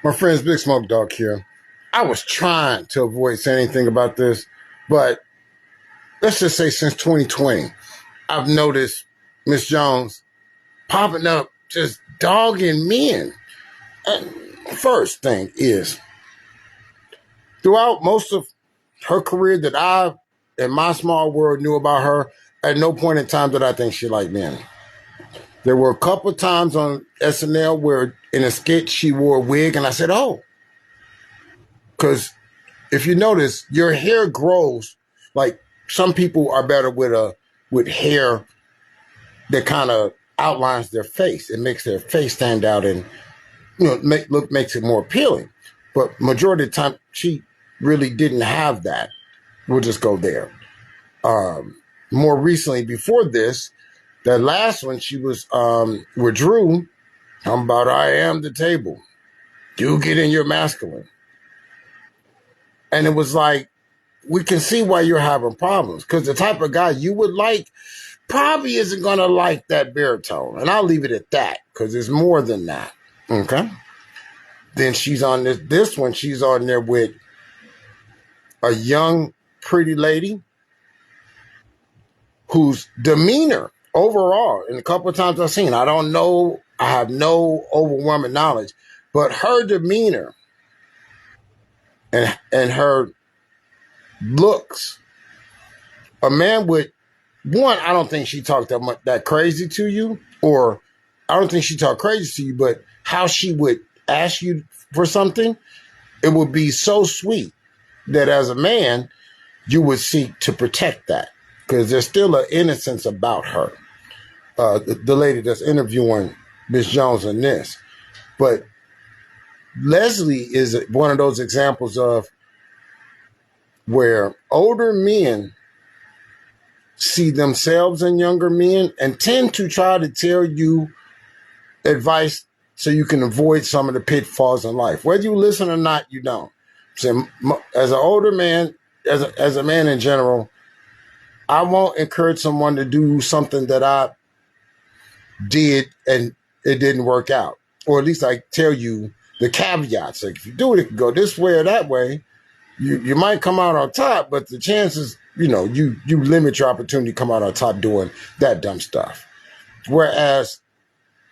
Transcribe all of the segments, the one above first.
My friend's Big Smoke Dog here. I was trying to avoid saying anything about this, but let's just say since 2020, I've noticed Miss Jones popping up just dogging men. And first thing is, throughout most of her career that I, in my small world, knew about her, at no point in time did I think she liked men. There were a couple times on SNL where in a skit she wore a wig, and I said, oh, because if you notice, your hair grows. Like some people are better with hair that kind of outlines their face. It makes their face stand out and makes it more appealing. But majority of the time, she really didn't have that. We'll just go there. More recently, before this, that last one, she was with Drew. Talking about I am the table. You get in your masculine. And it was like, we can see why you're having problems, because the type of guy you would like probably isn't going to like that baritone. And I'll leave it at that, because it's more than that. Okay? Then she's on this one, she's on there with a young, pretty lady whose demeanor overall, and a couple of times I've seen, I don't know, I have no overwhelming knowledge, but her demeanor and her looks, a man with one, I don't think she talked that crazy to you, or I don't think she talked crazy to you, but how she would ask you for something, it would be so sweet that as a man, you would seek to protect that, because there's still an innocence about her. The lady that's interviewing Miss Jones in this. But Leslie is one of those examples of where older men see themselves in younger men and tend to try to tell you advice so you can avoid some of the pitfalls in life. Whether you listen or not, you don't. So as an older man, as a man in general, I won't encourage someone to do something that I did and it didn't work out. Or at least I tell you the caveats. Like if you do it, it can go this way or that way. You might come out on top, but the chances, you limit your opportunity to come out on top doing that dumb stuff. Whereas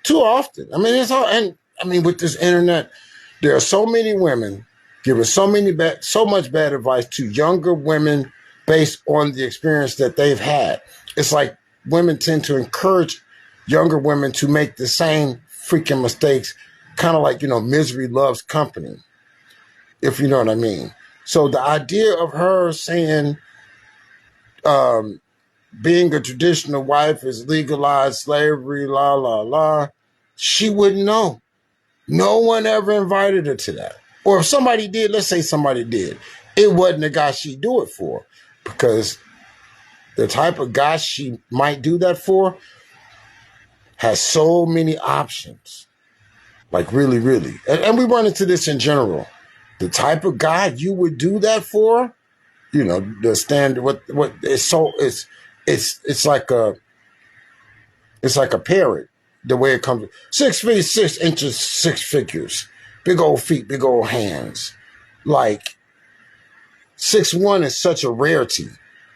too often, it's all, and with this internet, there are so many women giving so much bad advice to younger women based on the experience that they've had. It's like women tend to encourage younger women to make the same freaking mistakes, kind of like, misery loves company, if you know what I mean. So the idea of her saying being a traditional wife is legalized slavery, la, la, la, she wouldn't know. No one ever invited her to that. Or if somebody did, let's say somebody did, it wasn't the guy she'd do it for, because the type of guy she might do that for has so many options. Like really, really. And we run into this in general. The type of guy you would do that for, the standard, what is so, it's like a parrot, the way it comes. 6 feet, 6 inches, 6 figures, big old feet, big old hands. Like 6'1" is such a rarity.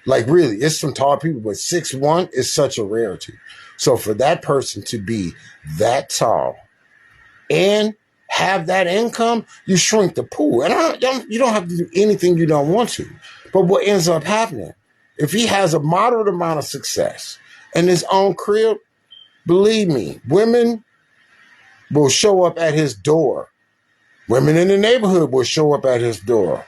Like really, it's some tall people, but 6'1" is such a rarity. So for that person to be that tall and have that income, you shrink the pool. And you don't have to do anything you don't want to. But what ends up happening, if he has a moderate amount of success in his own crib, believe me, women will show up at his door. Women in the neighborhood will show up at his door.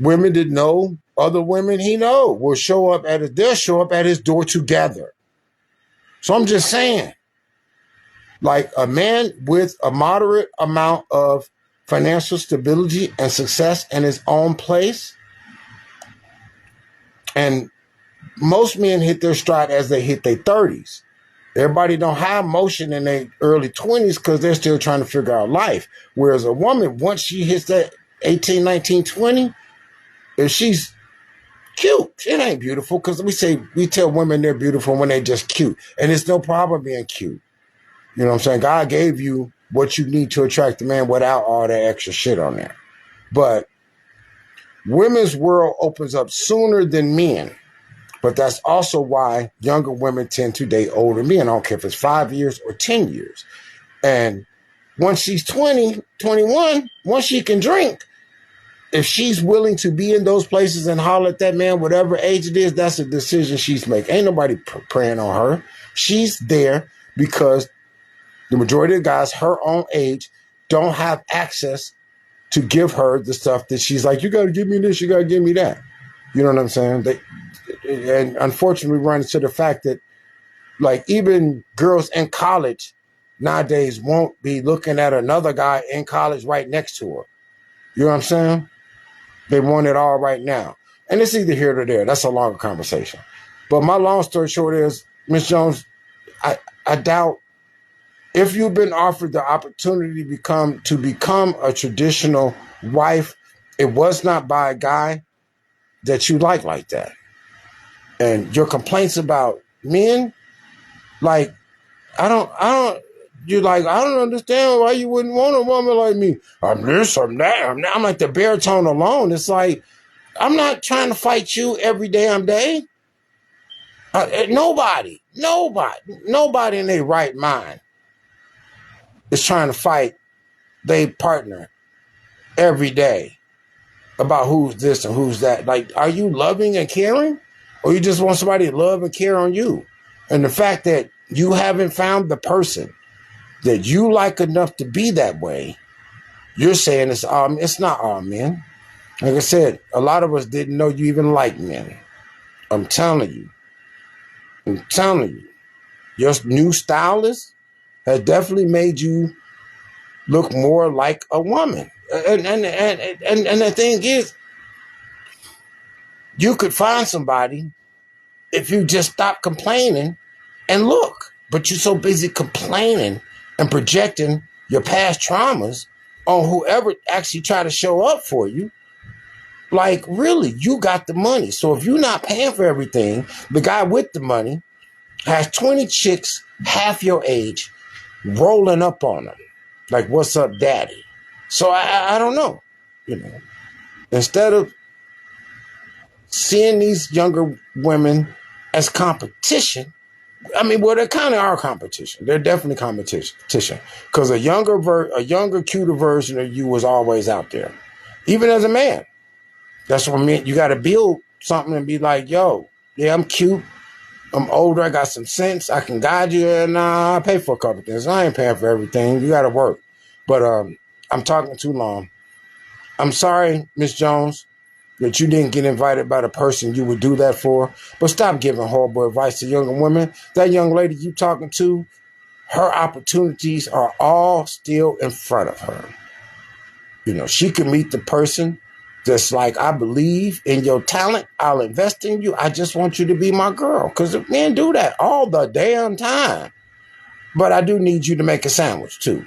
Women that know other women he know will show up they'll show up at his door together. So I'm just saying, like a man with a moderate amount of financial stability and success in his own place, and most men hit their stride as they hit their 30s. Everybody don't have motion in their early 20s because they're still trying to figure out life. Whereas a woman, once she hits that 18, 19, 20, if she's cute, it ain't beautiful, because we tell women they're beautiful when they're just cute. And it's no problem being cute. You know what I'm saying? God gave you what you need to attract a man without all that extra shit on there. But women's world opens up sooner than men. But that's also why younger women tend to date older men. I don't care if it's 5 years or 10 years. And once she's 20, 21, once she can drink, if she's willing to be in those places and holler at that man, whatever age it is, that's a decision she's making. Ain't nobody preying on her. She's there because the majority of guys her own age don't have access to give her the stuff that she's like, you got to give me this, you got to give me that. You know what I'm saying? And unfortunately, we run into the fact that, like, even girls in college nowadays won't be looking at another guy in college right next to her. You know what I'm saying? They want it all right now. And it's either here or there. That's a longer conversation. But my long story short is, Miss Jones, I doubt if you've been offered the opportunity to become a traditional wife, it was not by a guy that you like that. And your complaints about men, like, I don't understand why you wouldn't want a woman like me. I'm this, I'm that, I'm like the baritone alone. It's like, I'm not trying to fight you every damn day. Nobody in their right mind is trying to fight their partner every day about who's this and who's that. Like, are you loving and caring? Or you just want somebody to love and care on you? And the fact that you haven't found the person that you like enough to be that way, you're saying it's not all men. Like I said, a lot of us didn't know you even like men. I'm telling you. Your new stylist has definitely made you look more like a woman. And the thing is, you could find somebody if you just stop complaining and look. But you're so busy complaining and projecting your past traumas on whoever actually try to show up for you. Like, really, you got the money. So if you're not paying for everything, the guy with the money has 20 chicks half your age rolling up on him. Like, what's up, daddy? So I don't know. You know, instead of seeing these younger women as competition, I mean, well, they kind of are competition. They're definitely competition. Because a younger, cuter version of you was always out there. Even as a man. That's what I mean. You got to build something and be like, yo, yeah, I'm cute. I'm older. I got some sense. I can guide you. And I pay for a couple things. I ain't paying for everything. You got to work. But I'm talking too long. I'm sorry, Miss Jones, that you didn't get invited by the person you would do that for. But stop giving horrible advice to younger women. That young lady you talking to, her opportunities are all still in front of her. You know, she can meet the person that's like, I believe in your talent. I'll invest in you. I just want you to be my girl. Because men do that all the damn time. But I do need you to make a sandwich too.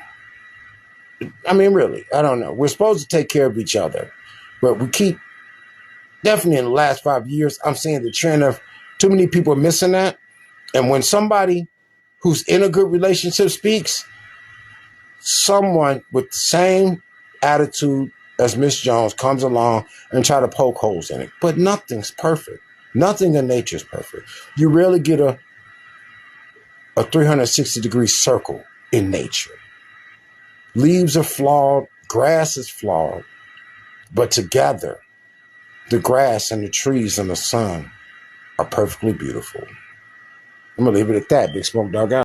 I mean, really, I don't know. We're supposed to take care of each other. But we keep, definitely in the last 5 years, I'm seeing the trend of too many people missing that. And when somebody who's in a good relationship speaks, someone with the same attitude as Miss Jones comes along and try to poke holes in it. But nothing's perfect. Nothing in nature is perfect. You rarely get a 360-degree circle in nature. Leaves are flawed. Grass is flawed. But together, the grass and the trees and the sun are perfectly beautiful. I'm going to leave it at that. Big Smoke Dog out.